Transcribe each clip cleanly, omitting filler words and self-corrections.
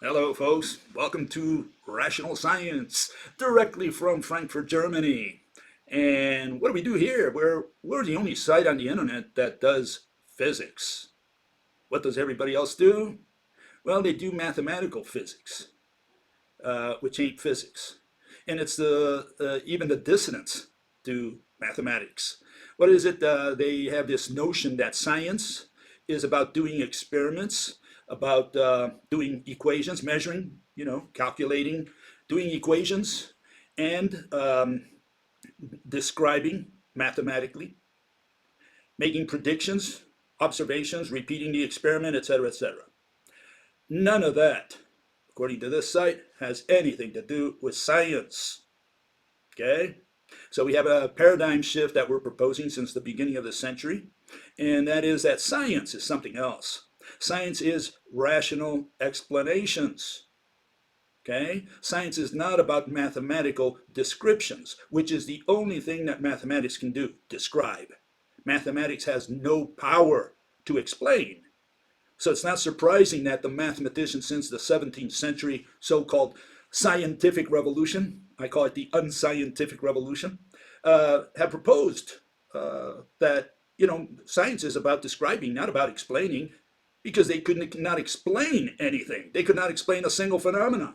Hello, folks. Welcome to Rational Science, directly from Frankfurt, Germany. And what do we do here? We're the only site on the internet that does physics. What does everybody else do? Well, they do mathematical physics, which ain't physics. And it's even the dissonants do mathematics. What is it? They have this notion that science is about doing experiments, about doing equations, measuring, calculating, doing equations, and describing mathematically, making predictions, observations, repeating the experiment, etc., etc. None of that, according to this site, has anything to do with science. Okay? So we have a paradigm shift that we're proposing since the beginning of the century, and that is that science is something else. Science is rational explanations. Okay? Science is not about mathematical descriptions, which is the only thing that mathematics can do, describe. Mathematics has no power to explain. So it's not surprising that the mathematicians since the 17th century, so-called scientific revolution, I call it the unscientific revolution, have proposed that science is about describing, not about explaining, because they could not explain anything. They could not explain a single phenomenon.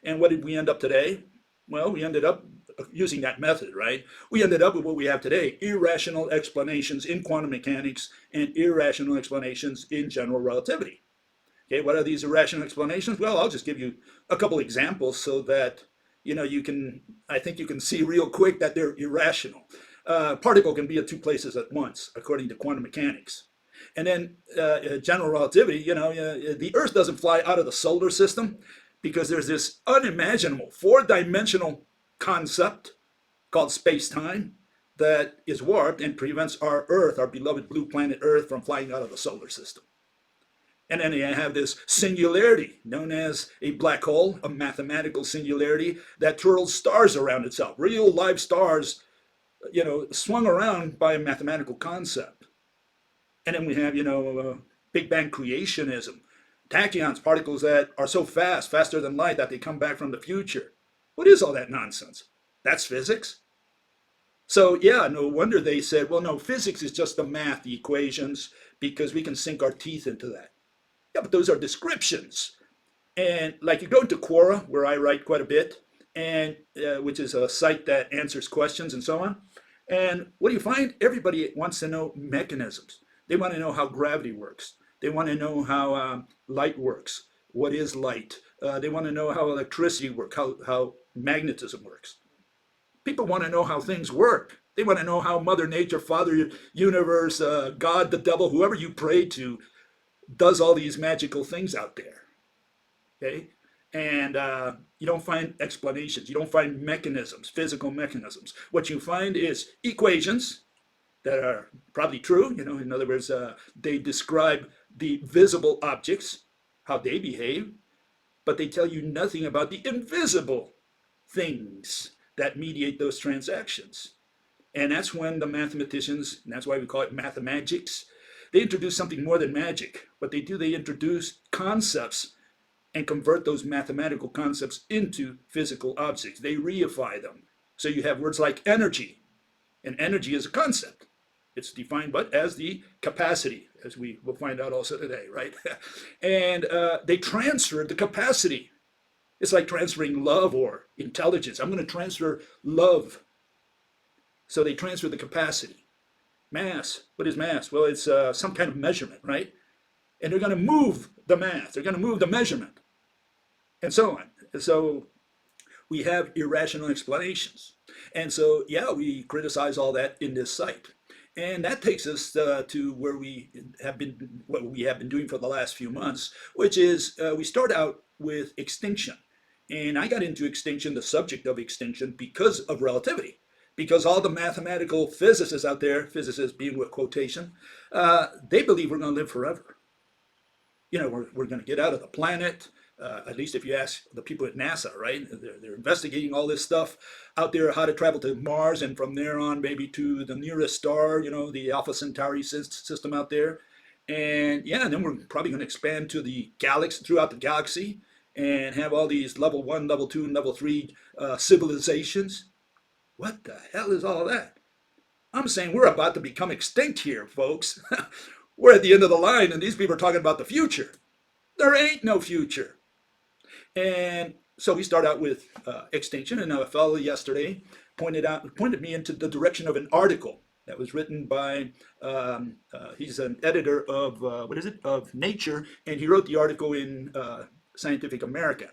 And what did we end up today? Well, we ended up using that method, right? We ended up with what we have today, irrational explanations in quantum mechanics and irrational explanations in general relativity. Okay, what are these irrational explanations? Well, I'll just give you a couple examples so that I think you can see real quick that they're irrational. Particle can be at two places at once, according to quantum mechanics. And then general relativity, the Earth doesn't fly out of the solar system because there's this unimaginable four-dimensional concept called space-time that is warped and prevents our Earth, our beloved blue planet Earth, from flying out of the solar system. And then you have this singularity known as a black hole, a mathematical singularity that twirls stars around itself, real live stars, swung around by a mathematical concept. And then we have, Big Bang creationism, tachyons, particles that are so fast, faster than light, that they come back from the future. What is all that nonsense? That's physics? So, yeah, no wonder they said, well, no, physics is just the math, the equations, because we can sink our teeth into that. Yeah, but those are descriptions. And like you go into Quora, where I write quite a bit, and which is a site that answers questions and so on. And what do you find? Everybody wants to know mechanisms. They want to know how gravity works. They want to know how light works. What is light? They want to know how electricity works, how magnetism works. People want to know how things work. They want to know how Mother Nature, Father Universe, God, the devil, whoever you pray to, does all these magical things out there. Okay? And you don't find explanations. You don't find mechanisms, physical mechanisms. What you find is equations that are probably true. In other words, they describe the visible objects, how they behave, but they tell you nothing about the invisible things that mediate those transactions. And that's when the mathematicians, and that's why we call it mathemagics, they introduce something more than magic. What they do, they introduce concepts and convert those mathematical concepts into physical objects. They reify them. So you have words like energy, and energy is a concept. It's defined but as the capacity, as we will find out also today, right? And they transfer the capacity. It's like transferring love or intelligence. I'm going to transfer love. So they transfer the capacity. Mass. What is mass? Well, it's some kind of measurement, right? And they're going to move the mass. They're going to move the measurement, and so on. So we have irrational explanations. And so, yeah, we criticize all that in this site. And that takes us to where what we have been doing for the last few months, which is we start out with extinction. And I got into extinction, the subject of extinction, because of relativity. Because all the mathematical physicists out there, physicists being with quotation, they believe we're going to live forever. We're going to get out of the planet. At least if you ask the people at NASA, right? They're investigating all this stuff out there, how to travel to Mars, and from there on, maybe to the nearest star, the Alpha Centauri system out there. And yeah, and then we're probably going to expand to the galaxy, throughout the galaxy. and have all these level 1, level 2, and level 3 civilizations. What the hell is all that? I'm saying we're about to become extinct here, folks. We're at the end of the line, and these people are talking about the future. There ain't no future. And so we start out with extinction, and a fellow yesterday pointed me into the direction of an article that was written by he's an editor of of Nature, and he wrote the article in Scientific American,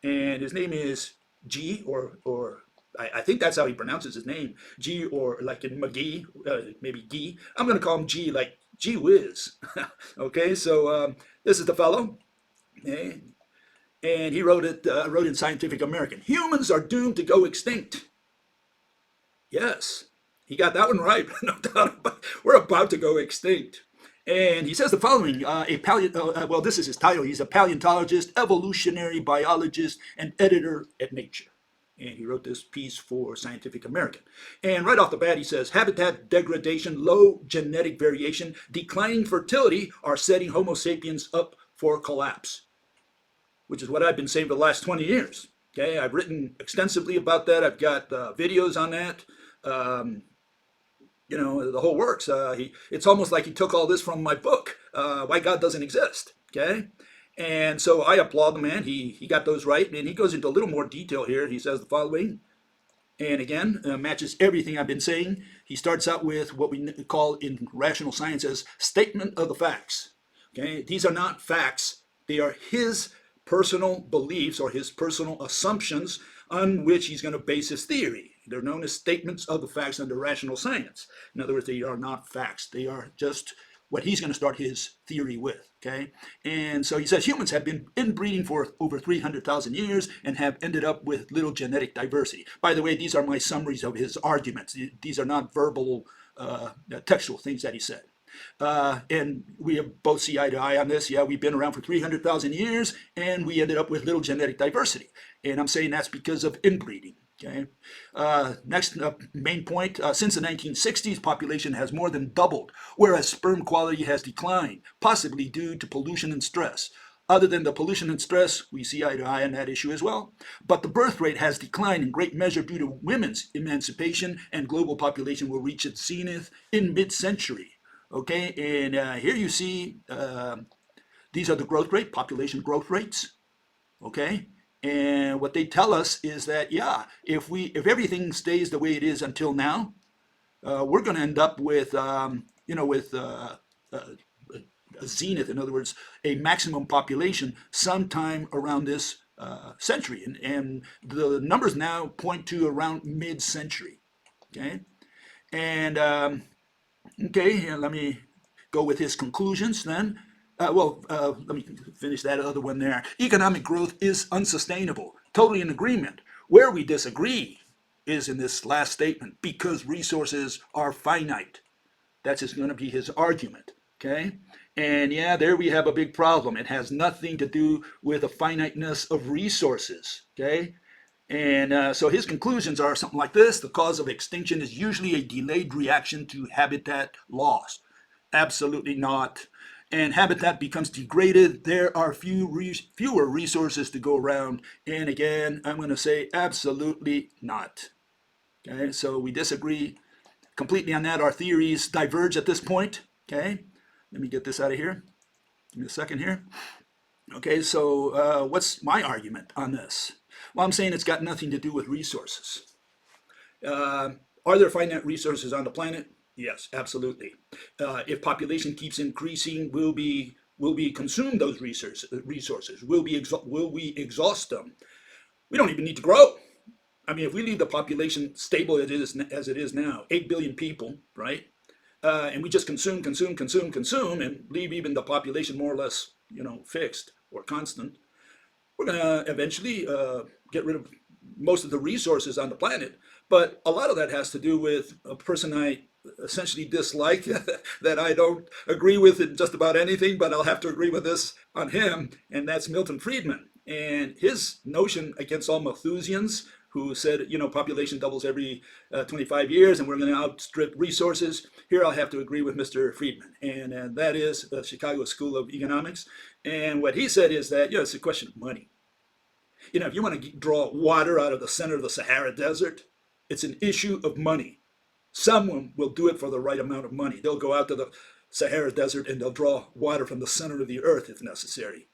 and his name is G or I think that's how he pronounces his name, G, or like in McGee, maybe Gee. I'm going to call him G, like gee whiz. Okay, so this is the fellow. Okay? And he wrote in Scientific American. Humans are doomed to go extinct. Yes, he got that one right, no doubt about it. We're about to go extinct. And he says the following, well, this is his title. He's a paleontologist, evolutionary biologist, and editor at Nature. And he wrote this piece for Scientific American. And right off the bat, he says, habitat degradation, low genetic variation, declining fertility are setting Homo sapiens up for collapse, which is what I've been saying for the last 20 years. Okay, I've written extensively about that. I've got videos on that. You know, the whole works. It's almost like he took all this from my book, Why God Doesn't Exist. Okay, and so I applaud the man. He got those right, and he goes into a little more detail here. He says the following, and again, matches everything I've been saying. He starts out with what we call in rational science as statement of the facts. Okay, these are not facts. They are his personal beliefs or his personal assumptions on which he's going to base his theory. They're known as statements of the facts under rational science. In other words, they are not facts. They are just what he's going to start his theory with. Okay, and so he says humans have been inbreeding for over 300,000 years and have ended up with little genetic diversity. By the way, these are my summaries of his arguments. These are not verbal, textual things that he said. And we both see eye to eye on this. Yeah, we've been around for 300,000 years, and we ended up with little genetic diversity. And I'm saying that's because of inbreeding. Okay. Next main point, since the 1960s, population has more than doubled, whereas sperm quality has declined, possibly due to pollution and stress. Other than the pollution and stress, we see eye to eye on that issue as well. But the birth rate has declined in great measure due to women's emancipation, and global population will reach its zenith in mid-century. Okay, and here you see these are the growth rate, population growth rates. Okay, and what they tell us is that yeah, if everything stays the way it is until now, we're going to end up with with a zenith. In other words, a maximum population sometime around this century, and the numbers now point to around mid-century. Okay, and okay, let me go with his conclusions then. Let me finish that other one there. Economic growth is unsustainable. Totally in agreement. Where we disagree is in this last statement, because resources are finite. That's just going to be his argument. Okay? And yeah, there we have a big problem. It has nothing to do with the finiteness of resources. Okay? And so his conclusions are something like this. The cause of extinction is usually a delayed reaction to habitat loss. Absolutely not. And habitat becomes degraded. There are fewer resources to go around. And again, I'm going to say absolutely not. Okay, so we disagree completely on that. Our theories diverge at this point. Okay, let me get this out of here. Give me a second here. Okay, so what's my argument on this? Well, I'm saying it's got nothing to do with resources. Are there finite resources on the planet? Yes, absolutely. If population keeps increasing, will we consume those resources? Will we exhaust them? We don't even need to grow. I mean, if we leave the population stable as it is now, 8 billion people, right? And we just consume, and leave even the population more or less, fixed or constant, we're going to eventually get rid of most of the resources on the planet. But a lot of that has to do with a person I essentially dislike, that I don't agree with in just about anything, but I'll have to agree with this on him, and that's Milton Friedman. And his notion against all Malthusians, who said, population doubles every 25 years and we're going to outstrip resources. Here I'll have to agree with Mr. Friedman, and that is the Chicago School of Economics. And what he said is that, it's a question of money. If you want to draw water out of the center of the Sahara Desert, it's an issue of money. Someone will do it for the right amount of money. They'll go out to the Sahara Desert and they'll draw water from the center of the earth if necessary.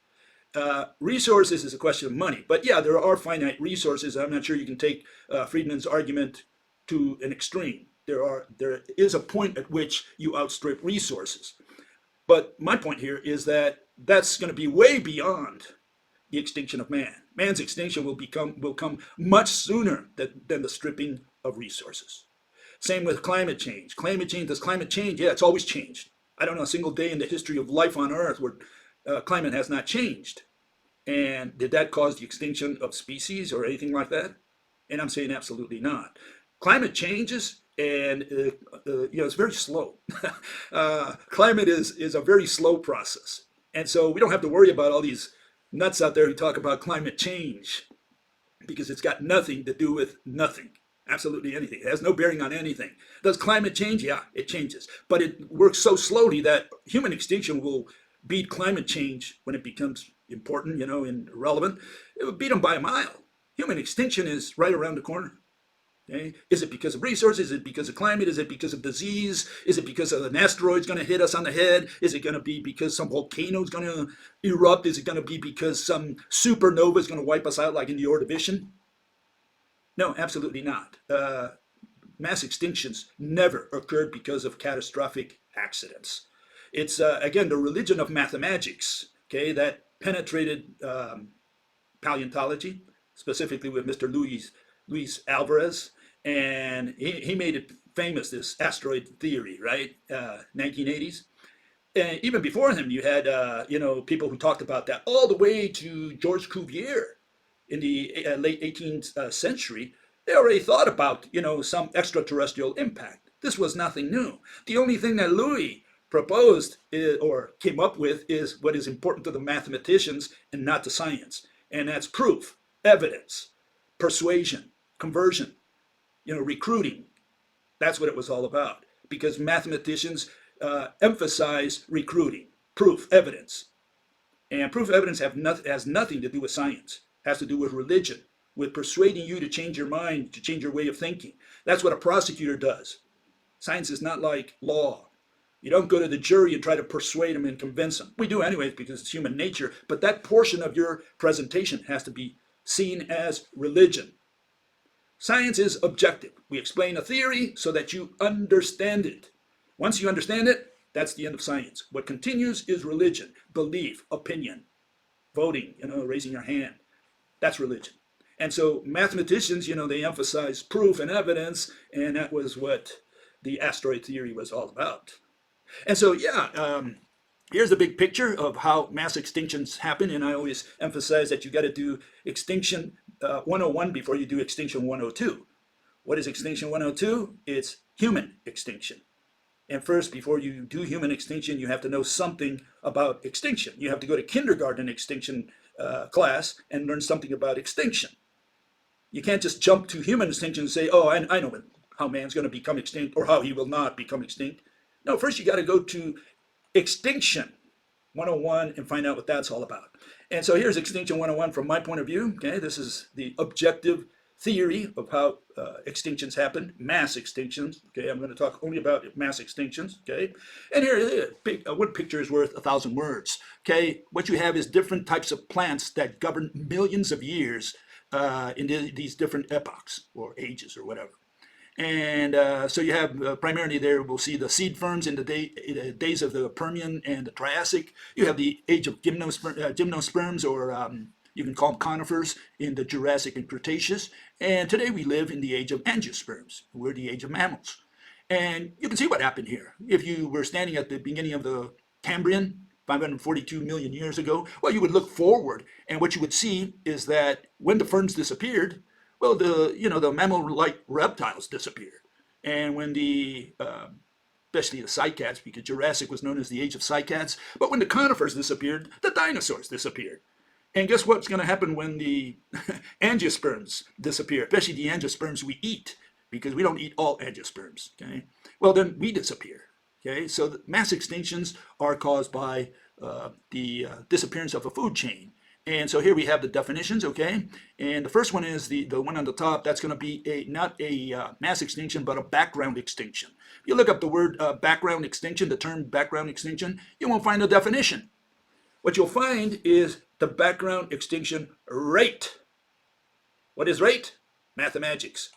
Resources is a question of money. But yeah, there are finite resources. I'm not sure you can take Friedman's argument to an extreme. There is a point at which you outstrip resources. But my point here is that that's going to be way beyond the extinction of man. Man's extinction will come much sooner than the stripping of resources. Same with climate change. Does climate change? Yeah, it's always changed. I don't know a single day in the history of life on Earth where climate has not changed. And did that cause the extinction of species or anything like that? And I'm saying absolutely not. Climate changes, and it's very slow. Climate is a very slow process. And so we don't have to worry about all these nuts out there who talk about climate change, because it's got nothing to do with nothing. Absolutely anything. It has no bearing on anything. Does climate change? Yeah, it changes. But it works so slowly that human extinction will beat climate change when it becomes important, and relevant. It would beat them by a mile. Human extinction is right around the corner. Okay? Is it because of resources? Is it because of climate? Is it because of disease? Is it because of an asteroid's going to hit us on the head? Is it going to be because some volcano is going to erupt? Is it going to be because some supernova is going to wipe us out like in the Ordovician? No, absolutely not. Mass extinctions never occurred because of catastrophic accidents. It's, again, the religion of mathematics, okay, that penetrated paleontology, specifically with Mr. Luis Alvarez, and he made it famous, this asteroid theory, right? 1980s. And even before him, you had, people who talked about that all the way to Georges Cuvier in the late 18th century. They already thought about, some extraterrestrial impact. This was nothing new. The only thing that Louis proposed or came up with is what is important to the mathematicians and not to science. And that's proof, evidence, persuasion, conversion, recruiting. That's what it was all about. Because mathematicians emphasize recruiting, proof, evidence. And proof, evidence has nothing to do with science. It has to do with religion, with persuading you to change your mind, to change your way of thinking. That's what a prosecutor does. Science is not like law. You don't go to the jury and try to persuade them and convince them. We do anyways because it's human nature, but that portion of your presentation has to be seen as religion. Science is objective. We explain a theory so that you understand it. Once you understand it, that's the end of science. What continues is religion, belief, opinion, voting, raising your hand. That's religion. And so mathematicians, they emphasize proof and evidence, and that was what the asteroid theory was all about. And so, here's the big picture of how mass extinctions happen. And I always emphasize that you got to do extinction 101 before you do extinction 102. What is extinction 102? It's human extinction. And first, before you do human extinction, you have to know something about extinction. You have to go to kindergarten extinction class and learn something about extinction. You can't just jump to human extinction and say, oh, I know how man's going to become extinct or how he will not become extinct. No, first you got to go to extinction 101 and find out what that's all about. And so here's extinction 101 from my point of view. Okay, this is the objective theory of how extinctions happen, mass extinctions. Okay, I'm going to talk only about mass extinctions. Okay, and here, one picture is worth 1,000 words. Okay, what you have is different types of plants that govern millions of years in these different epochs or ages or whatever. And so you have primarily there, we'll see the seed ferns in the days of the Permian and the Triassic. You have the age of gymnosperms, or you can call them conifers, in the Jurassic and Cretaceous. And today we live in the age of angiosperms. We're the age of mammals. And you can see what happened here. If you were standing at the beginning of the Cambrian, 542 million years ago, well, you would look forward, and what you would see is that when the ferns disappeared, well, the mammal-like reptiles disappeared. And when especially the cycads, because Jurassic was known as the age of cycads, but when the conifers disappeared, the dinosaurs disappeared. And guess what's going to happen when the angiosperms disappear, especially the angiosperms we eat, because we don't eat all angiosperms, okay? Well, then we disappear, okay? So mass extinctions are caused by the disappearance of a food chain. And so here we have the definitions, okay? And the first one is the one on the top. That's going to be not a mass extinction, but a background extinction. If you look up the word background extinction, the term background extinction, you won't find a definition. What you'll find is the background extinction rate. What is rate? Mathematics.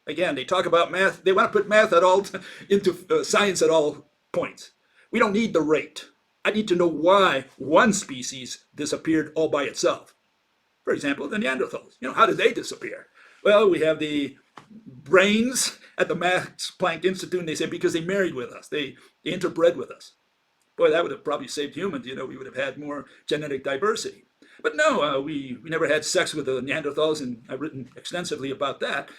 Again, they talk about math. They want to put math at all into science at all points. We don't need the rate. I need to know why one species disappeared all by itself. For example, the Neanderthals. How did they disappear? Well, we have the brains at the Max Planck Institute, and they say because they married with us, they interbred with us. Boy, that would have probably saved humans. We would have had more genetic diversity. But no, we never had sex with the Neanderthals, and I've written extensively about that.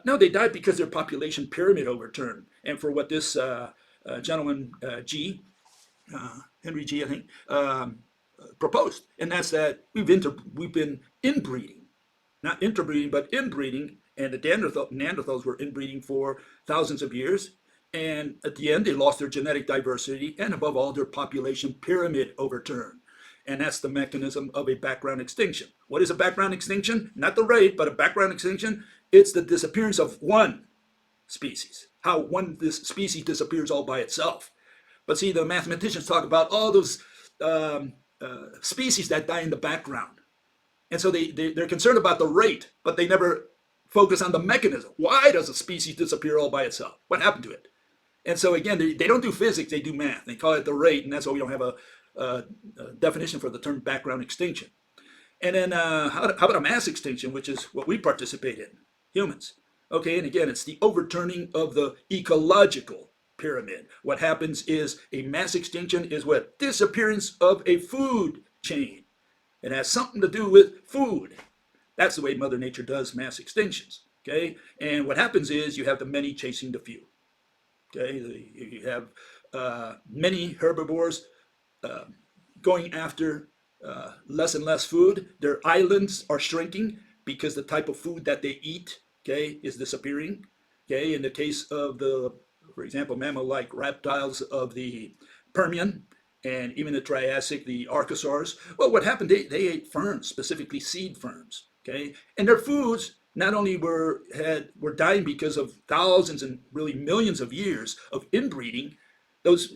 No, they died because their population pyramid overturned. And for what this gentleman, Henry G, I think, proposed, and that's that we've been inbreeding, not interbreeding, but inbreeding, and the Neanderthals were inbreeding for thousands of years, and at the end they lost their genetic diversity, and above all, their population pyramid overturned. And that's the mechanism of a background extinction. What is a background extinction? Not the rate, but a background extinction. It's the disappearance of one species. How this species disappears all by itself. But see, the mathematicians talk about all those species that die in the background. And so they're concerned about the rate, but they never focus on the mechanism. Why does a species disappear all by itself? What happened to it? And so again, they don't do physics, they do math. They call it the rate, and that's why we don't have a definition for the term background extinction. And then how about a mass extinction, which is what we participate in, humans. Okay, and again, it's the overturning of the ecological pyramid. What happens is a mass extinction is what? Disappearance of a food chain. It has something to do with food. That's the way Mother Nature does mass extinctions. Okay, and what happens is you have the many chasing the few. Okay, you have many herbivores going after less and less food. Their islands are shrinking because the type of food that they eat, okay, is disappearing. Okay, in the case of for example, mammal-like reptiles of the Permian and even the Triassic, the archosaurs. Well, what happened? They ate ferns, specifically seed ferns. Okay, and their foods not only were dying because of thousands and really millions of years of inbreeding. Those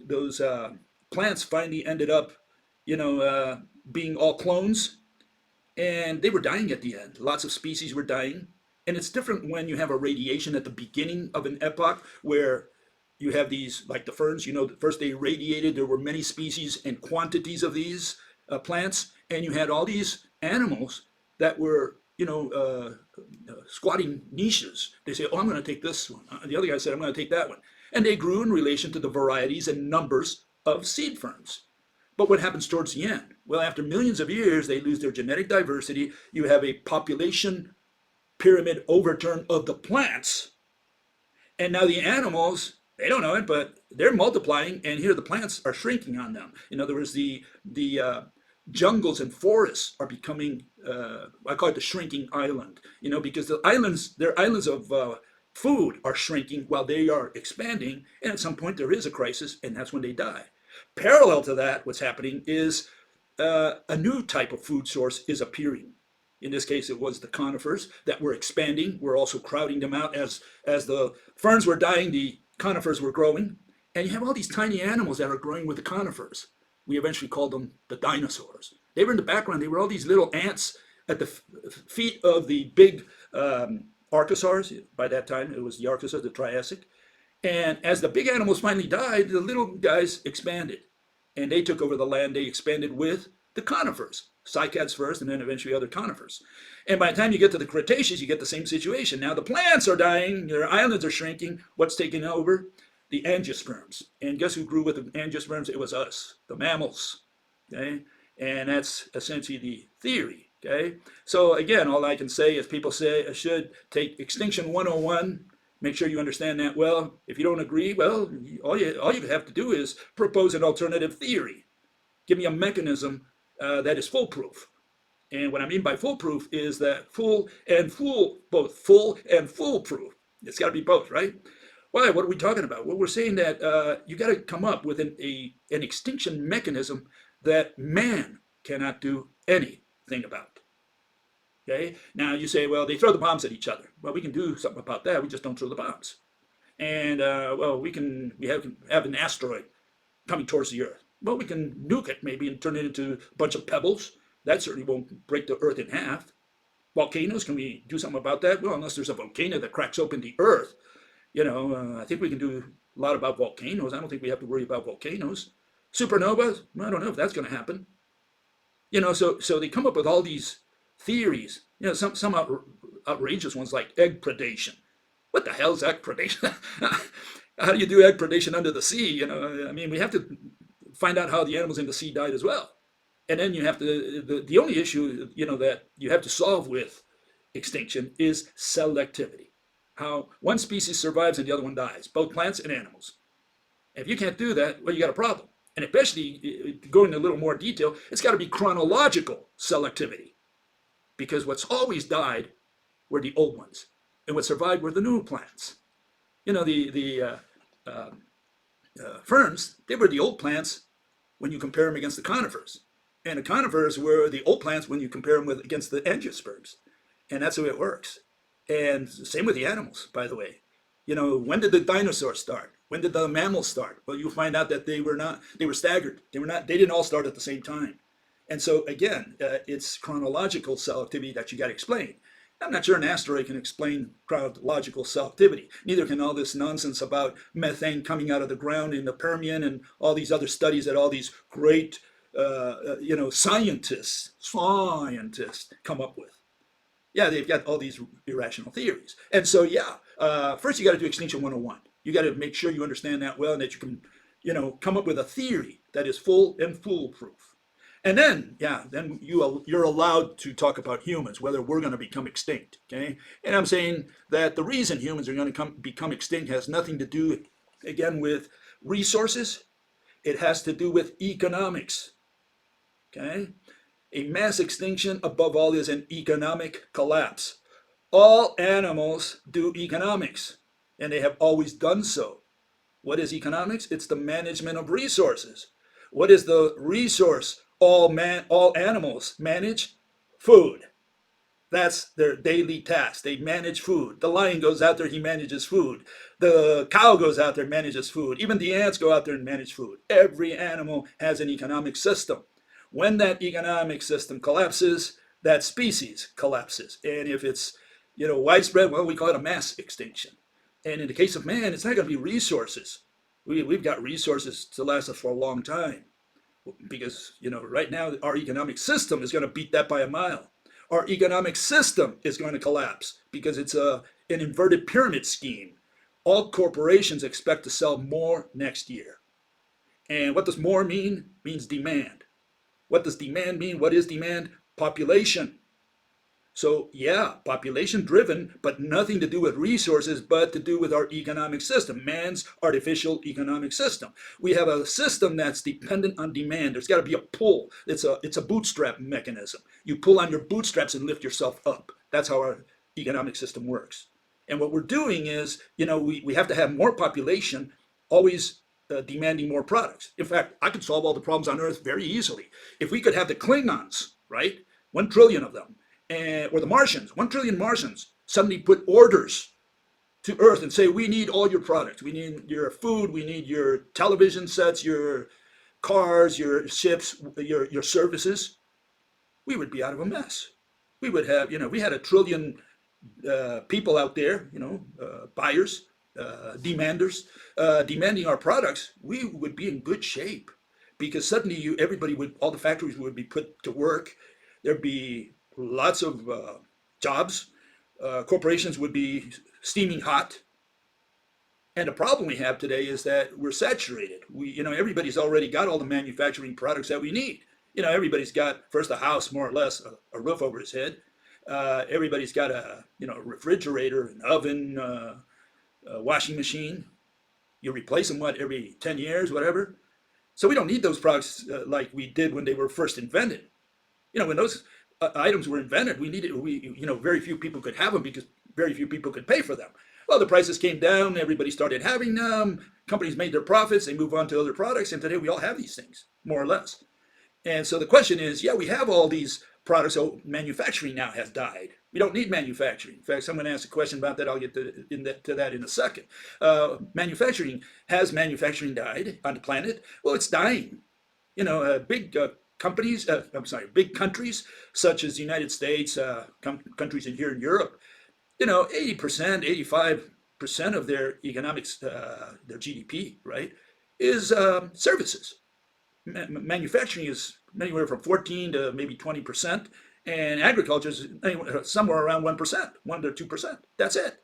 plants finally ended up, being all clones, and they were dying at the end. Lots of species were dying, and it's different when you have a radiation at the beginning of an epoch where you have these, like the ferns, first they radiated, there were many species and quantities of these plants, and you had all these animals that were, squatting niches. They say, oh, I'm going to take this one. The other guy said, I'm going to take that one. And they grew in relation to the varieties and numbers of seed ferns. But what happens towards the end? Well, after millions of years, they lose their genetic diversity. You have a population pyramid overturn of the plants. And now the animals, they don't know it, but they're multiplying, and here the plants are shrinking on them. In other words, the jungles and forests are becoming, I call it the shrinking island, because their islands of food are shrinking while they are expanding, and at some point there is a crisis, and that's when they die. Parallel to that, what's happening is a new type of food source is appearing. In this case, it was the conifers that were expanding. We're also crowding them out. As the ferns were dying, the conifers were growing. And you have all these tiny animals that are growing with the conifers. We eventually called them the dinosaurs. They were in the background. They were all these little ants at the feet of the big archosaurs. By that time, it was the archosaurs, the Triassic. And as the big animals finally died, the little guys expanded. And they took over the land. They expanded with the conifers. Cycads first, and then eventually other conifers. And by the time you get to the Cretaceous, you get the same situation. Now the plants are dying, their islands are shrinking. What's taking over? The angiosperms. And guess who grew with the angiosperms? It was us, the mammals. Okay? And that's essentially the theory. Okay? So again, all I can say is people say I should take Extinction 101. Make sure you understand that well. If you don't agree, well, all you have to do is propose an alternative theory. Give me a mechanism that is foolproof. And what I mean by foolproof is that both full and foolproof. It's got to be both, right? Why? What are we talking about? Well, we're saying that you got to come up with an extinction mechanism that man cannot do any thing about. Okay, now you say, well, they throw the bombs at each other. Well, we can do something about that. We just don't throw the bombs. And well, we have an asteroid coming towards the Earth. Well, we can nuke it maybe and turn it into a bunch of pebbles. That certainly won't break the Earth in half. Volcanoes, can we do something about that? Well, unless there's a volcano that cracks open the Earth, I think we can do a lot about volcanoes. I don't think we have to worry about volcanoes. Supernovas, I don't know if that's going to happen. So they come up with all these theories. Some outrageous ones like egg predation. What the hell is egg predation? How do you do egg predation under the sea? We have to find out how the animals in the sea died as well. And then you have to, the only issue, that you have to solve with extinction is selectivity. How one species survives and the other one dies, both plants and animals. If you can't do that, well, you got a problem. And especially going into a little more detail, it's got to be chronological selectivity. Because what's always died were the old ones. And what survived were the new plants. The ferns, they were the old plants when you compare them against the conifers. And the conifers were the old plants when you compare them against the angiosperms. And that's the way it works. And same with the animals, by the way. When did the dinosaurs start? When did the mammals start? Well, you find out that they were staggered. They didn't all start at the same time. And so again, it's chronological selectivity that you got to explain. I'm not sure an asteroid can explain chronological selectivity. Neither can all this nonsense about methane coming out of the ground in the Permian and all these other studies that all these great, scientists come up with. Yeah, they've got all these irrational theories. And so, first you got to do Extinction 101. You got to make sure you understand that well and that you can, come up with a theory that is full and foolproof. And then, then you're allowed to talk about humans, whether we're going to become extinct, okay? And I'm saying that the reason humans are going to become extinct has nothing to do, again, with resources. It has to do with economics, okay? A mass extinction, above all, is an economic collapse. All animals do economics, and they have always done so. What is economics? It's the management of resources. What is the resource all animals manage? Food. That's their daily task. They manage food. The lion goes out there, he manages food. The cow goes out there, manages food. Even the ants go out there and manage food. Every animal has an economic system. When that economic system collapses, that species collapses. And if it's widespread, well, we call it a mass extinction. And in the case of man, it's not going to be resources. We've got resources to last us for a long time. Because, right now, our economic system is going to beat that by a mile. Our economic system is going to collapse because it's an inverted pyramid scheme. All corporations expect to sell more next year. And what does more mean? It means demand. What does demand mean? What is demand? Population. So population driven, but nothing to do with resources, but to do with our economic system, man's artificial economic system. We have a system that's dependent on demand. There's got to be a pull. It's a bootstrap mechanism. You pull on your bootstraps and lift yourself up. That's how our economic system works. And what we're doing is, we have to have more population, always demanding more products. In fact, I could solve all the problems on Earth very easily. If we could have the Klingons, right? 1 trillion of them. Or the Martians, 1 trillion Martians, suddenly put orders to Earth and say, we need all your products. We need your food. We need your television sets, your cars, your ships, your services. We would be out of a mess. We would have, we had 1 trillion people out there, buyers, demanders, demanding our products. We would be in good shape because suddenly all the factories would be put to work. There'd be lots of jobs. Corporations would be steaming hot. And the problem we have today is that we're saturated. Everybody's already got all the manufacturing products that we need. Everybody's got first a house, more or less, a roof over his head. Everybody's got a refrigerator, an oven, a washing machine. You replace them every 10 years, whatever. So we don't need those products like we did when they were first invented. When those items were invented, very few people could have them because very few people could pay for them. Well, the prices came down, everybody started having them, companies made their profits, they move on to other products, and today we all have these things, more or less. And so the question is, we have all these products. So manufacturing now has died. We don't need manufacturing. In fact, someone asked a question about that. I'll get to that in a second. Has manufacturing died on the planet? Well, it's dying. Big companies, big countries such as the United States, countries in here in Europe, 80%, 85% of their economics, their GDP, right, is services. Manufacturing is anywhere from 14 to maybe 20%, and agriculture is somewhere around 1%, 1 to 2%. That's it.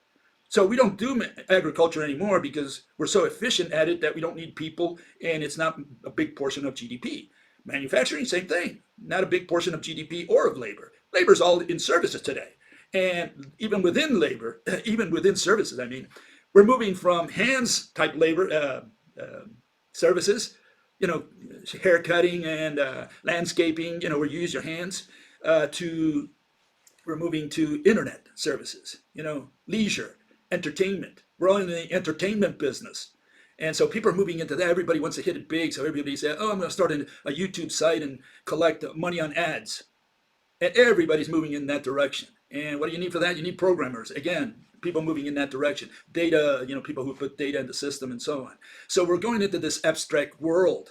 So we don't do agriculture anymore because we're so efficient at it that we don't need people, and it's not a big portion of GDP. Manufacturing, same thing, not a big portion of GDP or of labor. Labor is all in services today. And even within labor, even within services, I mean, we're moving from hands type labor services, hair cutting and landscaping, where you use your hands, to we're moving to internet services, leisure, entertainment. We're all in the entertainment business. And so people are moving into that. Everybody wants to hit it big. So everybody says, oh, I'm going to start a YouTube site and collect money on ads. And everybody's moving in that direction. And what do you need for that? You need programmers. Again, people moving in that direction. Data, people who put data in the system and so on. So we're going into this abstract world.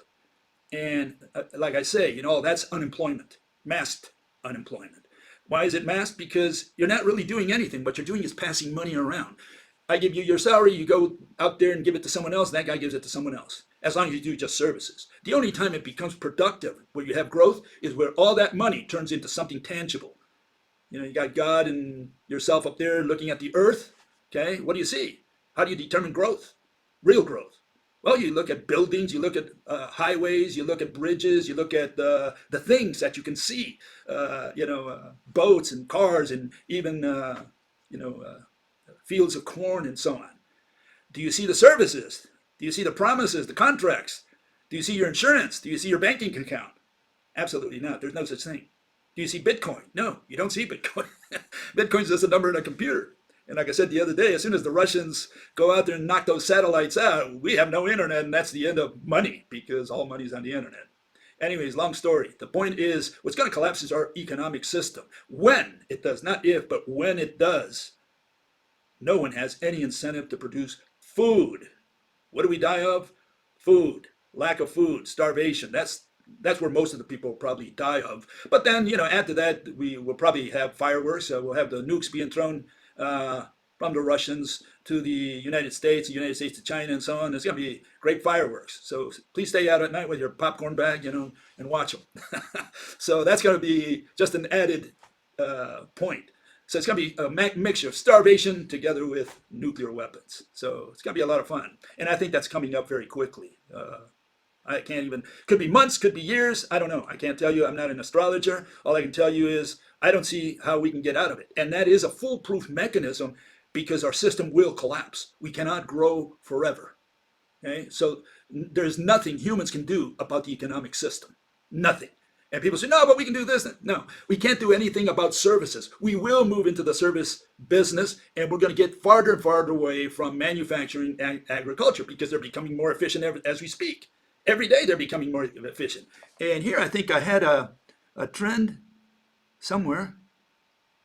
And like I say, that's unemployment, masked unemployment. Why is it masked? Because you're not really doing anything. What you're doing is passing money around. I give you your salary, you go out there and give it to someone else, and that guy gives it to someone else, as long as you do just services. The only time it becomes productive, where you have growth, is where all that money turns into something tangible. You got God and yourself up there looking at the earth, okay? What do you see? How do you determine growth? Real growth. Well, you look at buildings, you look at highways, you look at bridges, you look at the things that you can see, boats and cars and even, fields of corn and so on. Do you see the services? Do you see the promises, the contracts? Do you see your insurance? Do you see your banking account? Absolutely not. There's no such thing. Do you see Bitcoin? No, you don't see Bitcoin. Bitcoin's just a number in a computer. And like I said the other day, as soon as the Russians go out there and knock those satellites out, we have no internet, and that's the end of money, because all money's on the internet. Anyways, long story. The point is, what's going to collapse is our economic system. When it does, not if, but when it does, no one has any incentive to produce food. What do we die of? Food. Lack of food. Starvation. That's where most of the people probably die of. But then, add to that, we will probably have fireworks. We'll have the nukes being thrown from the Russians to the United States, the United States to China, and so on. There's going to be great fireworks. So please stay out at night with your popcorn bag, and watch them. So that's going to be just an added point. So it's going to be a mixture of starvation together with nuclear weapons. So it's going to be a lot of fun. And I think that's coming up very quickly. I can't even, could be months, could be years. I don't know. I can't tell you. I'm not an astrologer. All I can tell you is I don't see how we can get out of it. And that is a foolproof mechanism, because our system will collapse. We cannot grow forever. Okay? So there's nothing humans can do about the economic system. Nothing. And people say, no, but we can do this. No, we can't do anything about services. We will move into the service business, and we're going to get farther and farther away from manufacturing and agriculture, because they're becoming more efficient as we speak. Every day they're becoming more efficient. And here I think I had a trend somewhere.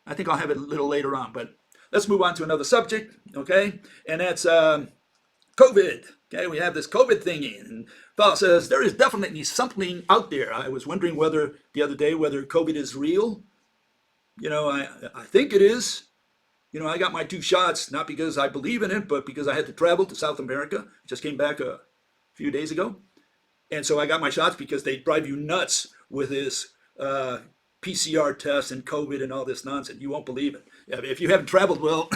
I think I'll have it a little later on, but let's move on to another subject, okay? And that's COVID. Okay, we have this COVID thingy, and Paul says there is definitely something out there. I was wondering the other day whether COVID is real. I think it is. I got my 2 shots, not because I believe in it, but because I had to travel to South America. Just came back a few days ago. And so I got my shots because they drive you nuts with this PCR test and COVID and all this nonsense. You won't believe it. If you haven't traveled, well,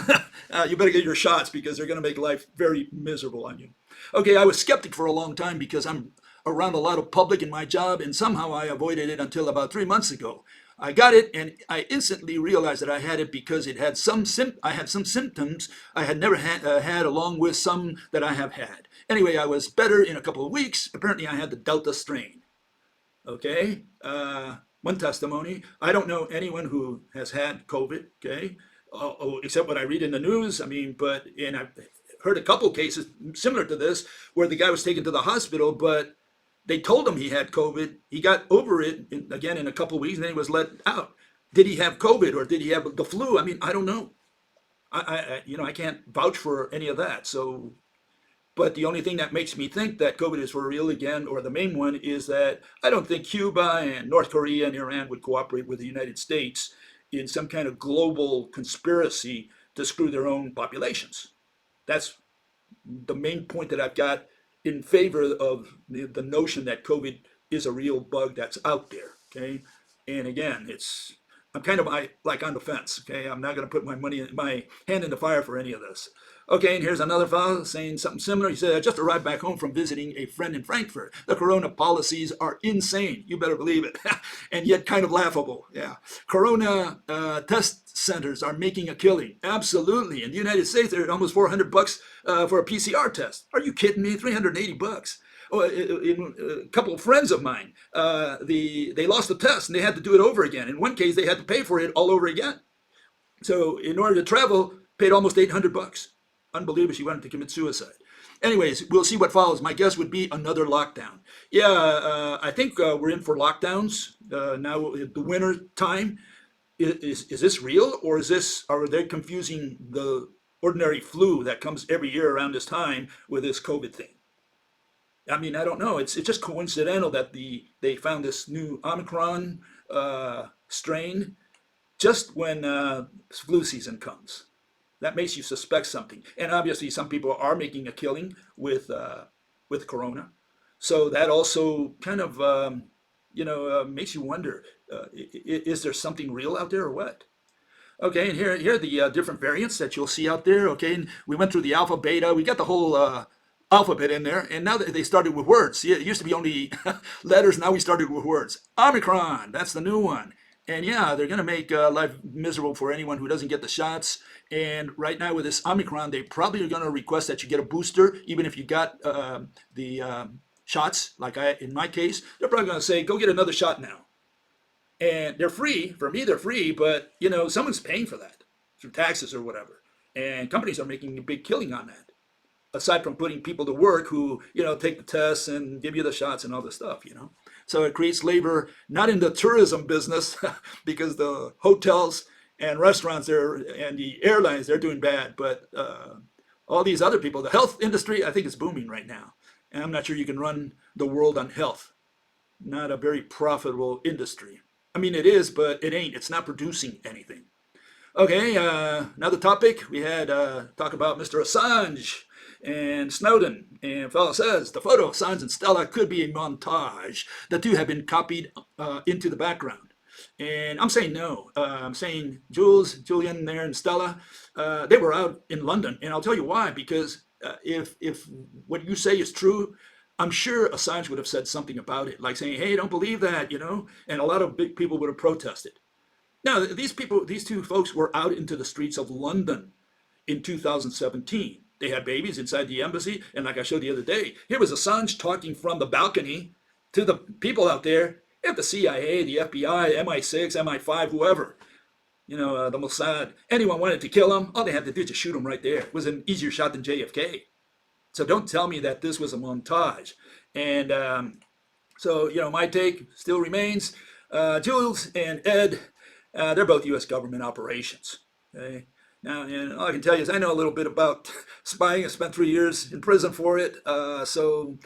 you better get your shots, because they're going to make life very miserable on you. Okay, I was skeptic for a long time because I'm around a lot of public in my job, and somehow I avoided it until about 3 months ago. I got it, and I instantly realized that I had it because it had I had some symptoms I had never had, along with some that I have had. Anyway, I was better in a couple of weeks. Apparently, I had the Delta strain. Okay, one testimony. I don't know anyone who has had COVID. Okay, except what I read in the news. And I've heard a couple cases similar to this where the guy was taken to the hospital, but They told him he had COVID. He got over it again in a couple of weeks, and then he was let out. Did he have COVID or did he have the flu? I mean, I don't know. I can't vouch for any of that. So, but the only thing that makes me think that COVID is for real again, or the main one, is that I don't think Cuba and North Korea and Iran would cooperate with the United States in some kind of global conspiracy to screw their own populations. That's the main point that I've got in favor of the notion that COVID is a real bug that's out there. Okay, and again, I'm kind of like on the fence. Okay, I'm not going to put my hand in the fire for any of this. Okay, and here's another fellow saying something similar. He said, I just arrived back home from visiting a friend in Frankfurt. The corona policies are insane. You better believe it. And yet kind of laughable. Yeah. Corona test centers are making a killing. Absolutely. In the United States, they're almost $400 for a PCR test. Are you kidding me? $380. Oh, a couple of friends of mine, they lost the test and they had to do it over again. In one case, they had to pay for it all over again. So in order to travel, paid almost $800. Unbelievable. She wanted to commit suicide. Anyways, we'll see what follows. My guess would be another lockdown. Yeah, I think we're in for lockdowns now. The winter time. Is this real, or are they confusing the ordinary flu that comes every year around this time with this COVID thing? I mean, I don't know. It's just coincidental that they found this new Omicron strain just when flu season comes. That makes you suspect something. And obviously, some people are making a killing with corona. So that also kind of makes you wonder: is there something real out there or what? Okay, and here are the different variants that you'll see out there. Okay, and we went through the alpha, beta. We got the whole alphabet in there, and now they started with words. See, it used to be only letters. Now we started with words. Omicron, that's the new one. And yeah, they're going to make life miserable for anyone who doesn't get the shots. And right now with this Omicron, they probably are going to request that you get a booster, even if you got the shots. Like in my case, they're probably going to say, go get another shot now. And they're free. For me, they're free, but someone's paying for that through taxes or whatever. And companies are making a big killing on that. Aside from putting people to work who, take the tests and give you the shots and all this stuff, So it creates labor, not in the tourism business, because the hotels and restaurants there and the airlines, they're doing bad. But all these other people, the health industry, I think is booming right now. And I'm not sure you can run the world on health. Not a very profitable industry. I mean, it is, but it ain't. It's not producing anything. Okay, another topic. We had talk about Mr. Assange and Snowden. And fellow says the photo of Assange and Stella could be a montage. The two have been copied into the background. And I'm saying no. I'm saying Julian there and Stella, they were out in London. And I'll tell you why. Because if what you say is true, I'm sure Assange would have said something about it. Like saying, hey, don't believe that, And a lot of big people would have protested. Now, these two folks were out into the streets of London in 2017. They had babies inside the embassy. And like I showed the other day, here was Assange talking from the balcony to the people out there at the CIA, the FBI, MI6, MI5, whoever, the Mossad. Anyone wanted to kill him, all they had to do was just shoot him right there. It was an easier shot than JFK. So don't tell me that this was a montage. And so, my take still remains. Jules and Ed, they're both U.S. government operations. Okay? Now, all I can tell you is I know a little bit about spying. I spent 3 years in prison for it. So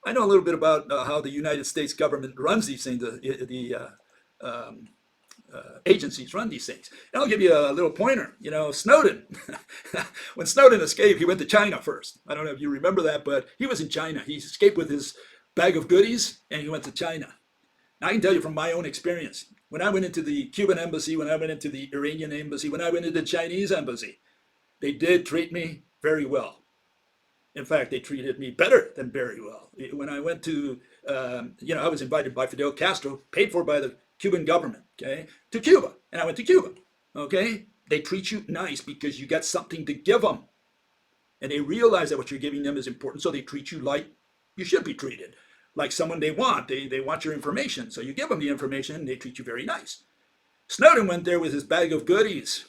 I know a little bit about how the United States government runs these things, the agencies run these things. And I'll give you a little pointer. Snowden, when Snowden escaped, he went to China first. I don't know if you remember that, but he was in China. He escaped with his bag of goodies, and he went to China. Now, I can tell you from my own experience, when I went into the Cuban embassy, when I went into the Iranian embassy, when I went into the Chinese embassy, they did treat me very well. In fact, they treated me better than very well. When I went to, I was invited by Fidel Castro, paid for by the Cuban government, okay, to Cuba. And I went to Cuba, okay? They treat you nice because you got something to give them. And they realize that what you're giving them is important, so they treat you like you should be treated. Like someone they want. They want your information. So you give them the information, and they treat you very nice. Snowden went there with his bag of goodies.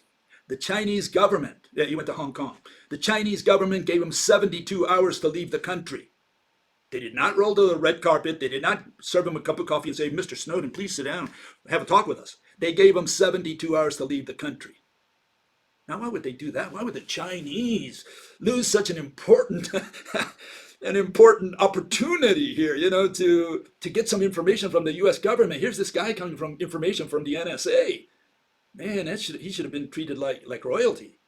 The Chinese government, he went to Hong Kong. The Chinese government gave him 72 hours to leave the country. They did not roll the red carpet. They did not serve him a cup of coffee and say, Mr. Snowden, please sit down, have a talk with us. They gave him 72 hours to leave the country. Now, why would they do that? Why would the Chinese lose such an important an important opportunity here, to get some information from the U.S. government? Here's this guy coming from information from the NSA. Man, he should have been treated like royalty.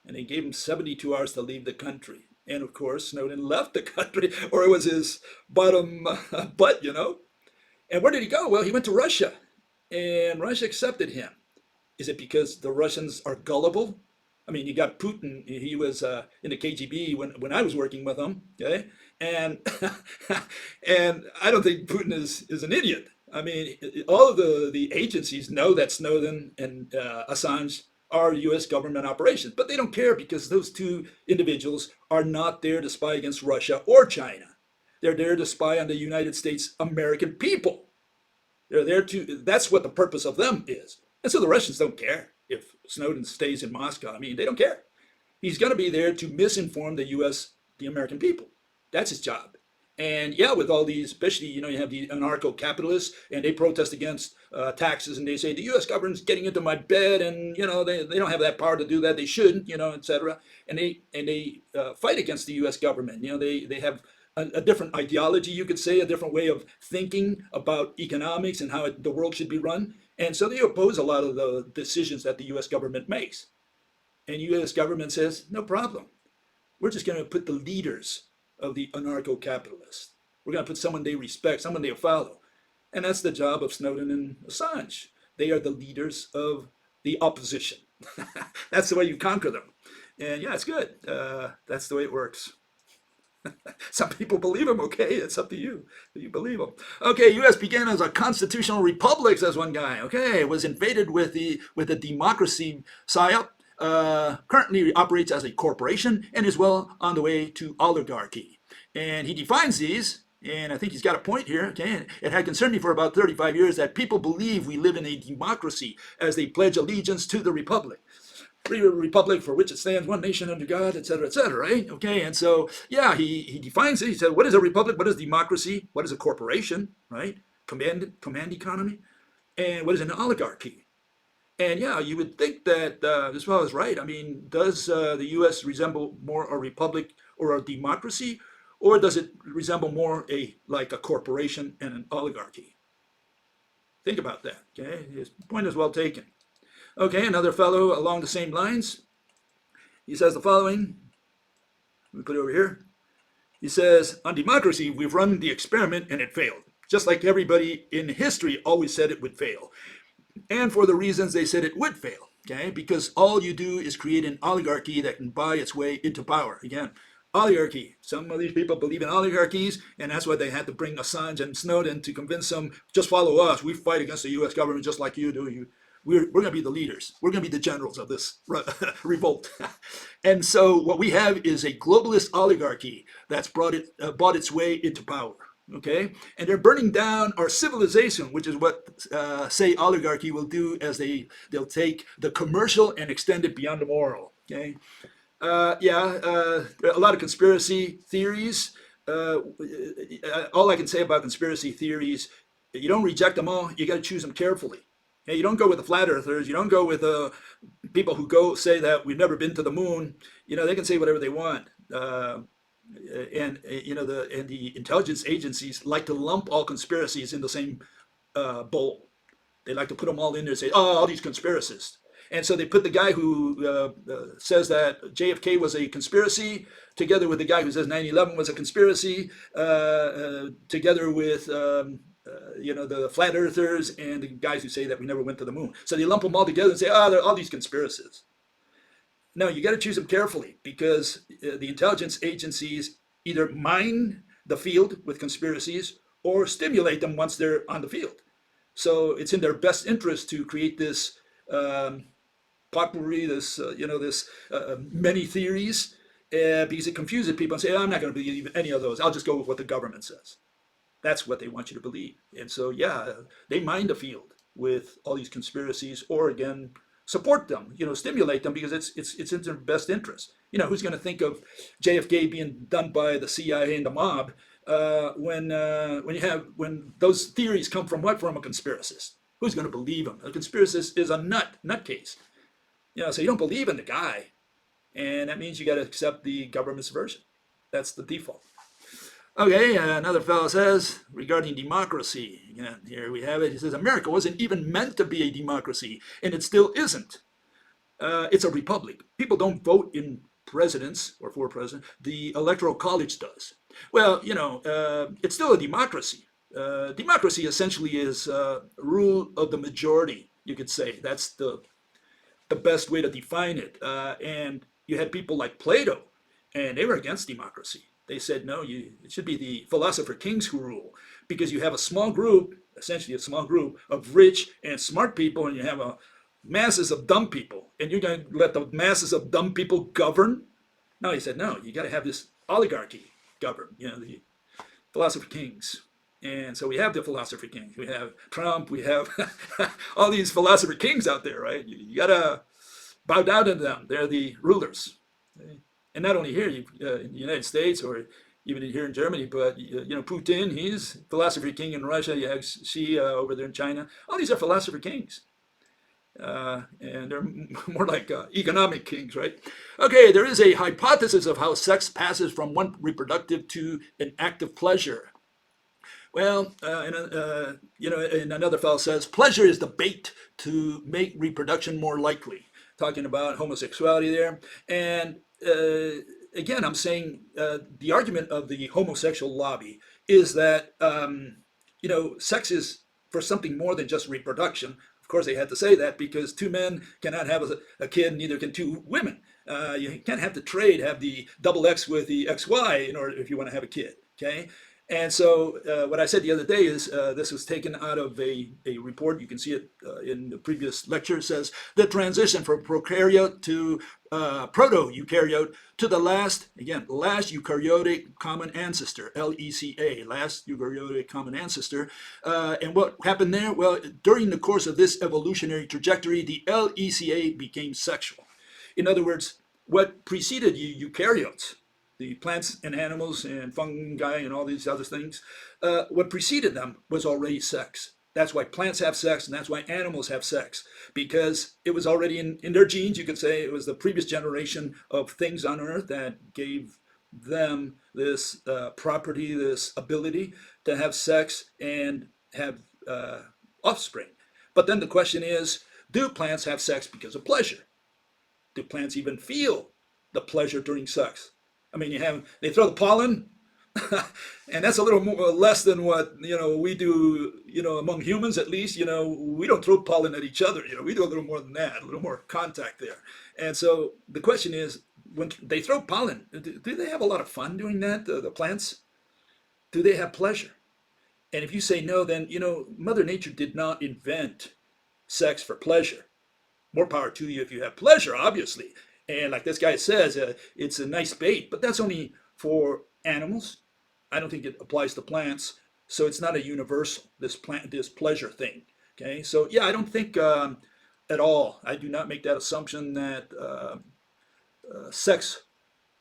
And they gave him 72 hours to leave the country. And of course, Snowden left the country, or it was his bottom butt. And where did he go? Well, he went to Russia, and Russia accepted him. Is it because the Russians are gullible? I mean, you got Putin. He was in the KGB when I was working with him. Okay, and and I don't think Putin is an idiot. I mean, all of the agencies know that Snowden and Assange are U.S. government operations, but they don't care because those two individuals are not there to spy against Russia or China. They're there to spy on the United States American people. They're there that's what the purpose of them is. And so the Russians don't care if Snowden stays in Moscow. I mean, they don't care. He's going to be there to misinform the American people. That's his job. And yeah, with all these, especially, you have the anarcho-capitalists, and they protest against taxes, and they say, the U.S. government's getting into my bed, and, they don't have that power to do that. They shouldn't, etc. And they fight against the U.S. government. They have a different ideology, you could say, a different way of thinking about economics and how the world should be run. And so they oppose a lot of the decisions that the U.S. government makes. And U.S. government says, no problem. We're just going to put the leaders of the anarcho-capitalists. We're going to put someone they respect, someone they follow. And that's the job of Snowden and Assange. They are the leaders of the opposition. That's the way you conquer them. And yeah, it's good. That's the way it works. Some people believe him. Okay, it's up to you. You believe him. Okay, U.S. began as a constitutional republic, says one guy. Okay, it was invaded with a democracy psyop. Currently operates as a corporation and is well on the way to oligarchy. And he defines these, and I think he's got a point here. Okay, it had concerned me for about 35 years that people believe we live in a democracy as they pledge allegiance to the republic. Free republic for which it stands, one nation under God, etc., etc., right? Okay, and so, yeah, he defines it. He said, what is a republic? What is democracy? What is a corporation, right? Command economy? And what is an oligarchy? And yeah, you would think that this fellow is right. I mean, does the U.S. resemble more a republic or a democracy, or does it resemble more like a corporation and an oligarchy? Think about that, okay? His point is well taken. Okay, another fellow along the same lines. He says the following. Let me put it over here. He says, on democracy, we've run the experiment and it failed. Just like everybody in history always said it would fail. And for the reasons they said it would fail. Okay, because all you do is create an oligarchy that can buy its way into power. Again, oligarchy. Some of these people believe in oligarchies, and that's why they had to bring Assange and Snowden to convince them, just follow us. We fight against the U.S. government just like you do. We're going to be the leaders. We're going to be the generals of this revolt. And so what we have is a globalist oligarchy that's bought its way into power. Okay, and they're burning down our civilization, which is what say oligarchy will do, as they'll take the commercial and extend it beyond the moral. Okay, there are a lot of conspiracy theories. All I can say about conspiracy theories, you don't reject them all. You got to choose them carefully. Okay? You don't go with the flat earthers. You don't go with people who say that we've never been to the moon. They can say whatever they want. And the intelligence agencies like to lump all conspiracies in the same bowl. They like to put them all in there and say, oh, all these conspiracists. And so they put the guy who says that JFK was a conspiracy together with the guy who says 9/11 was a conspiracy, together with the flat earthers and the guys who say that we never went to the moon. So they lump them all together and say, they're all these conspiracists. No, you got to choose them carefully, because the intelligence agencies either mine the field with conspiracies or stimulate them once they're on the field. So it's in their best interest to create this potpourri, this many theories, because it confuses people and say, I'm not going to believe any of those. I'll just go with what the government says. That's what they want you to believe. And so, yeah, they mine the field with all these conspiracies, or again, support them, stimulate them, because it's in their best interest. Who's going to think of JFK being done by the CIA and the mob, when those theories come from what? From a conspiracist. Who's going to believe them? A conspiracist is a nutcase. So you don't believe in the guy, and that means you got to accept the government's version. That's the default. Okay, another fellow says regarding democracy. Here we have it. He says America wasn't even meant to be a democracy, and it still isn't. It's a republic. People don't vote in presidents or for president. The electoral college does. Well, it's still a democracy. Democracy essentially is rule of the majority. You could say that's the best way to define it. And you had people like Plato, and they were against democracy. They said, no, it should be the philosopher kings who rule, because you have a small group, essentially a small group of rich and smart people, and you have masses of dumb people, and you're going to let the masses of dumb people govern? No, he said, no, you got to have this oligarchy govern, the philosopher kings. And so we have the philosopher kings. We have Trump. We have all these philosopher kings out there, right? You got to bow down to them. They're the rulers. And not only here in the United States or even here in Germany, but Putin, he's philosopher king in Russia. You have Xi over there in China. All these are philosopher kings. And they're more like economic kings, right? Okay, there is a hypothesis of how sex passes from one reproductive to an act of pleasure. Well, and another fellow says, pleasure is the bait to make reproduction more likely. Talking about homosexuality there. And again, I'm saying the argument of the homosexual lobby is that, sex is for something more than just reproduction. Of course, they had to say that because two men cannot have a kid, neither can two women. You can't have the trade, have the double X with the XY in order if you want to have a kid, okay? And so what I said the other day is this was taken out of a report. You can see it in the previous lecture. It says the transition from prokaryote to proto-eukaryote to the last eukaryotic common ancestor, LECA, last eukaryotic common ancestor. And what happened there? Well, during the course of this evolutionary trajectory, the LECA became sexual. In other words, what preceded eukaryotes, the plants and animals and fungi and all these other things, what preceded them was already sex. That's why plants have sex, and that's why animals have sex, because it was already in their genes. You could say it was the previous generation of things on Earth that gave them this property, this ability to have sex and have offspring. But then the question is, do plants have sex because of pleasure? Do plants even feel the pleasure during sex? I mean, they throw the pollen, and that's a little more less than what we do. Among humans, at least, we don't throw pollen at each other. We do a little more than that, a little more contact there. And so the question is, when they throw pollen, do they have a lot of fun doing that? The plants, do they have pleasure? And if you say no, then Mother Nature did not invent sex for pleasure. More power to you if you have pleasure, obviously. And like this guy says, it's a nice bait, but that's only for animals. I don't think it applies to plants, so it's not a universal, this pleasure thing. Okay, so yeah, I don't think at all, I do not make that assumption that sex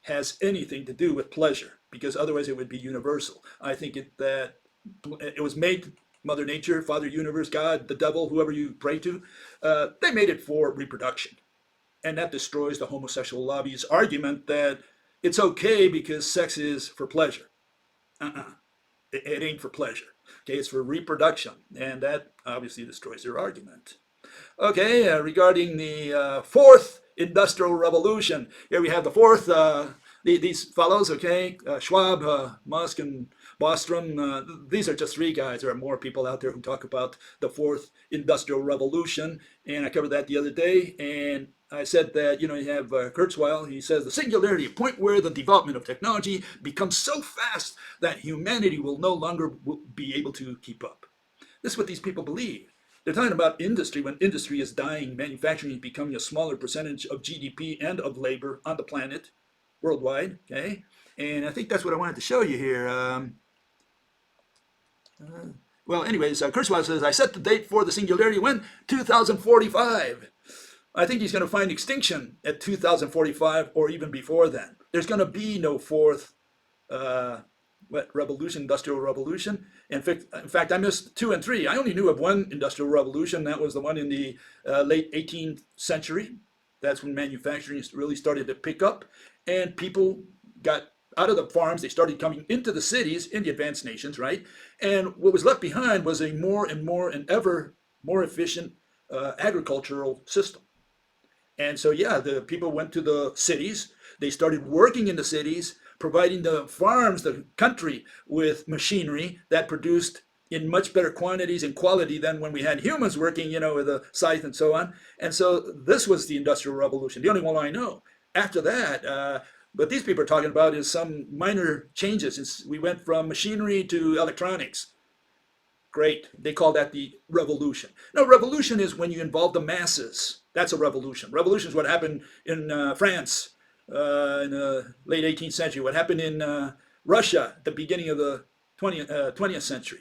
has anything to do with pleasure, because otherwise it would be universal. I think that it was made, Mother Nature, Father Universe, God, the devil, whoever you pray to, they made it for reproduction. And that destroys the homosexual lobby's argument that it's okay because sex is for pleasure. It ain't for pleasure. Okay, it's for reproduction. And that obviously destroys their argument. Okay, regarding the fourth industrial revolution. Here we have the fourth, these fellows, okay, Schwab, Musk, and Bostrom. These are just three guys. There are more people out there who talk about the fourth industrial revolution. And I covered that the other day. And I said that, you have Kurzweil, he says the singularity, a point where the development of technology becomes so fast that humanity will no longer be able to keep up. This is what these people believe. They're talking about industry. When industry is dying, manufacturing is becoming a smaller percentage of GDP and of labor on the planet, worldwide, okay? And I think that's what I wanted to show you here. Well, anyways, Kurzweil says, I set the date for the singularity when? 2045. I think he's going to find extinction at 2045 or even before then. There's going to be no fourth what, revolution, industrial revolution. In fact, I missed two and three. I only knew of one industrial revolution. That was the one in the late 18th century. That's when manufacturing really started to pick up, and people got out of the farms. They started coming into the cities in the advanced nations, right? And what was left behind was a more and more and ever more efficient agricultural system. And so, yeah, the people went to the cities. They started working in the cities, providing the farms, the country, with machinery that produced in much better quantities and quality than when we had humans working, with a scythe and so on. And so this was the Industrial Revolution, the only one I know. After that, what these people are talking about is some minor changes. We went from machinery to electronics. Great. They call that the revolution. No, revolution is when you involve the masses. That's a revolution. Revolution is what happened in France in the late 18th century, what happened in Russia at the beginning of the 20th century.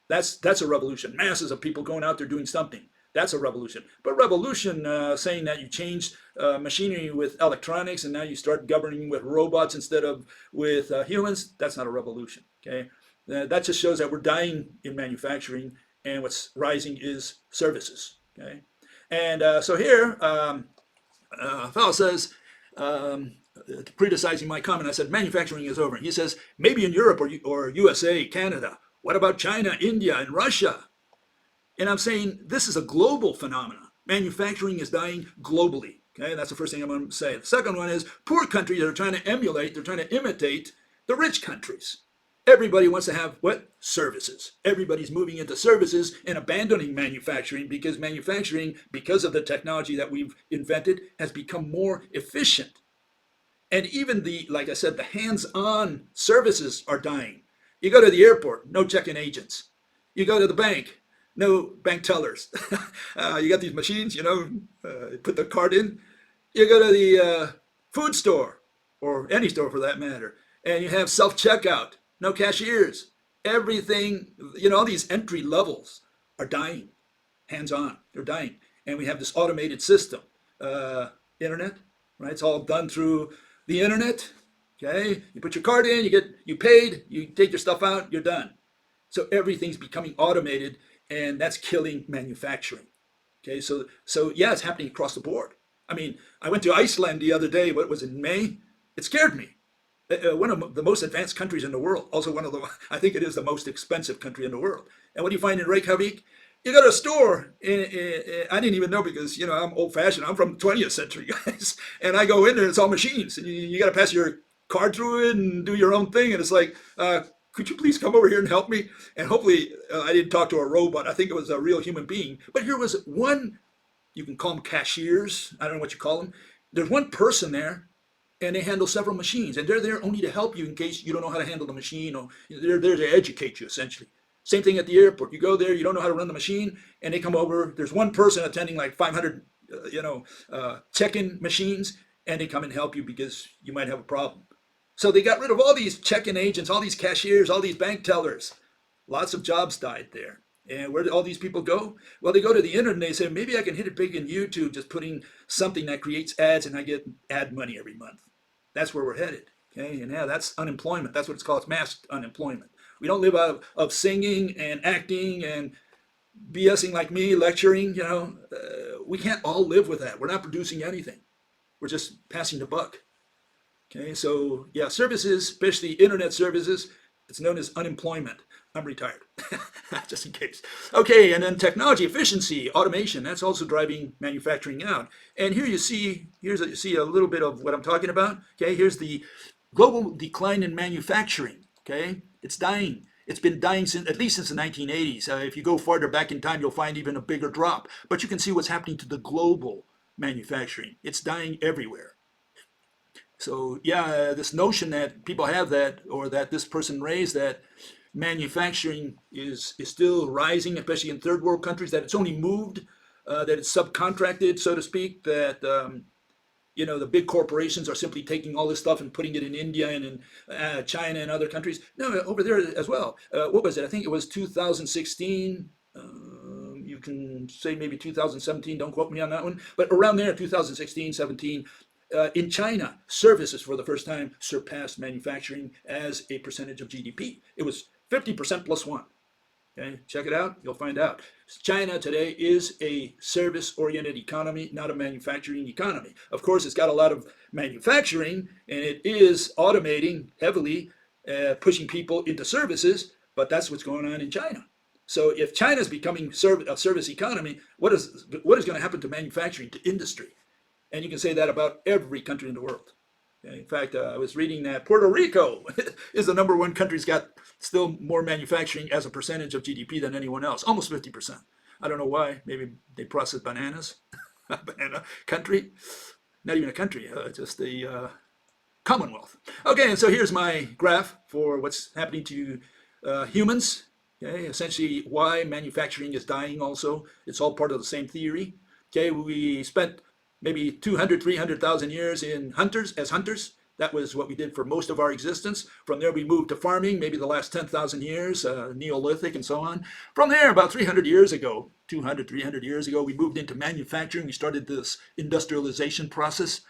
That's a revolution. Masses of people going out there doing something. That's a revolution. But revolution, saying that you changed machinery with electronics and now you start governing with robots instead of with humans, that's not a revolution. Okay, that just shows that we're dying in manufacturing, and what's rising is services. Okay, and so here, a fellow says, criticizing my comment, I said manufacturing is over. He says maybe in Europe or USA, Canada. What about China, India, and Russia? And I'm saying this is a global phenomenon. Manufacturing is dying globally. Okay, that's the first thing I'm going to say. The second one is poor countries are trying to emulate, they're trying to imitate the rich countries. Everybody wants to have what? Services. Everybody's moving into services and abandoning manufacturing because manufacturing, because of the technology that we've invented, has become more efficient. And even like I said, the hands-on services are dying. You go to the airport, no check-in agents. You go to the bank, no bank tellers. You got these machines, put the card in. You go to the food store, or any store for that matter, and you have self-checkout, no cashiers. Everything, all these entry levels are dying. Hands-on, they're dying. And we have this automated system. Internet, right? It's all done through the internet. Okay, you put your card in, you paid, you take your stuff out, you're done. So everything's becoming automated, and that's killing manufacturing. Okay, so yeah, it's happening across the board. I mean, I went to Iceland the other day. What was it, in May? It scared me. One of the most advanced countries in the world. Also I think it is the most expensive country in the world. And what do you find in Reykjavik? You go to a store, I didn't even know because, I'm old-fashioned. I'm from the 20th century, guys. And I go in there, it's all machines. And you got to pass your card through it and do your own thing. And it's like, could you please come over here and help me? And hopefully I didn't talk to a robot. I think it was a real human being. But here was one, you can call them cashiers. I don't know what you call them. There's one person there, and they handle several machines. And they're there only to help you in case you don't know how to handle the machine. Or they're there to educate you, essentially. Same thing at the airport. You go there, you don't know how to run the machine, and they come over. There's one person attending like 500, check-in machines, and they come and help you because you might have a problem. So they got rid of all these check-in agents, all these cashiers, all these bank tellers. Lots of jobs died there. And where did all these people go? Well, they go to the internet and they say, maybe I can hit it big in YouTube, just putting something that creates ads and I get ad money every month. That's where we're headed. Okay, and yeah, that's unemployment. That's what it's called. It's mass unemployment. We don't live out of singing and acting and BSing like me, lecturing. We can't all live with that. We're not producing anything. We're just passing the buck. Okay, so yeah, services, especially internet services, it's known as unemployment. I'm retired, just in case. Okay, and then technology efficiency, automation, that's also driving manufacturing out. And here you see a little bit of what I'm talking about. Okay, here's the global decline in manufacturing. Okay, it's dying. It's been dying at least since the 1980s. If you go farther back in time, you'll find even a bigger drop. But you can see what's happening to the global manufacturing. It's dying everywhere. So yeah, this notion that people have that, or that this person raised, that manufacturing is still rising, especially in third world countries, that it's only moved, that it's subcontracted, so to speak, that the big corporations are simply taking all this stuff and putting it in India and in China and other countries. No, over there as well. What was it? I think it was 2016. You can say maybe 2017, don't quote me on that one, but around there, 2016, 17, In China, services for the first time surpassed manufacturing as a percentage of GDP. It was 50% plus one. Okay, check it out. You'll find out. China today is a service-oriented economy, not a manufacturing economy. Of course, it's got a lot of manufacturing, and it is automating heavily, pushing people into services. But that's what's going on in China. So if China is becoming a service economy, what is going to happen to manufacturing, to industry? And you can say that about every country in the world. In fact, I was reading that Puerto Rico is the number one country that's got still more manufacturing as a percentage of GDP than anyone else, almost 50%. I don't know why. Maybe they process bananas. Banana country. Not even a country, just a commonwealth. Okay, and so here's my graph for what's happening to humans. Okay, essentially why manufacturing is dying also. It's all part of the same theory. Okay, we spent maybe 200, 300,000 years as hunters. That was what we did for most of our existence. From there, we moved to farming, maybe the last 10,000 years, Neolithic and so on. From there, about 300 years ago, 200, 300 years ago, we moved into manufacturing. We started this industrialization process.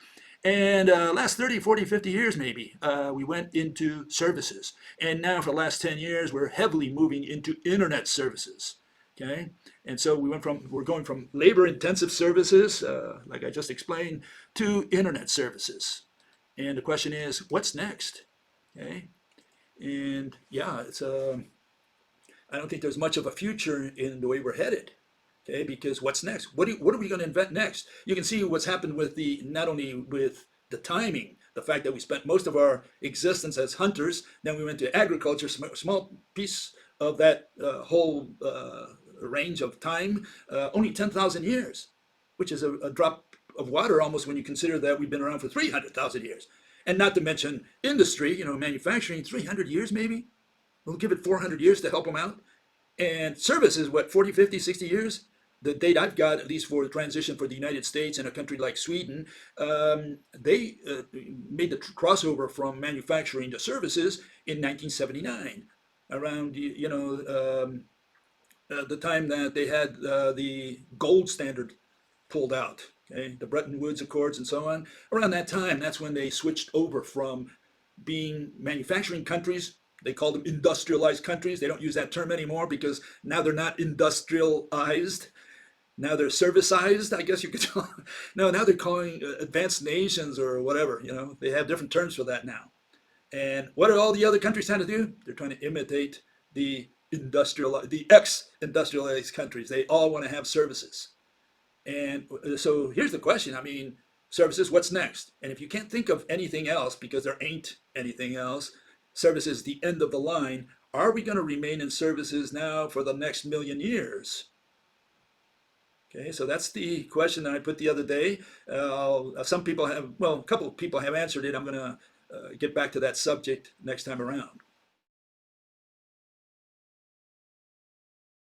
And last 30, 40, 50 years maybe, we went into services. And now for the last 10 years, we're heavily moving into internet services. Okay, and so we're going from labor-intensive services, like I just explained, to internet services. And the question is, what's next? Okay, and yeah, I don't think there's much of a future in the way we're headed. Okay, because what's next? What are we going to invent next? You can see what's happened with not only with the timing, the fact that we spent most of our existence as hunters, then we went to agriculture, small piece of that whole range of time, only 10,000 years, which is a drop of water almost when you consider that we've been around for 300,000 years. And not to mention industry, manufacturing, 300 years maybe. We'll give it 400 years to help them out. And services, what, 40, 50, 60 years? The date I've got, at least for the transition for the United States and a country like Sweden, they made the crossover from manufacturing to services in 1979, around the time that they had the gold standard pulled out, okay, the Bretton Woods Accords and so on. Around that time, that's when they switched over from being manufacturing countries. They call them industrialized countries. They don't use that term anymore because now they're not industrialized. Now they're serviceized, I guess you could tell them. No, now they're calling advanced nations or whatever. They have different terms for that now. And what are all the other countries trying to do? They're trying to imitate the ex-industrialized countries. They all want to have services. And so here's the question. Services, what's next? And if you can't think of anything else, because there ain't anything else, services the end of the line, are we going to remain in services now for the next million years? Okay, so that's the question that I put the other day. A couple of people have answered it. I'm going to get back to that subject next time around.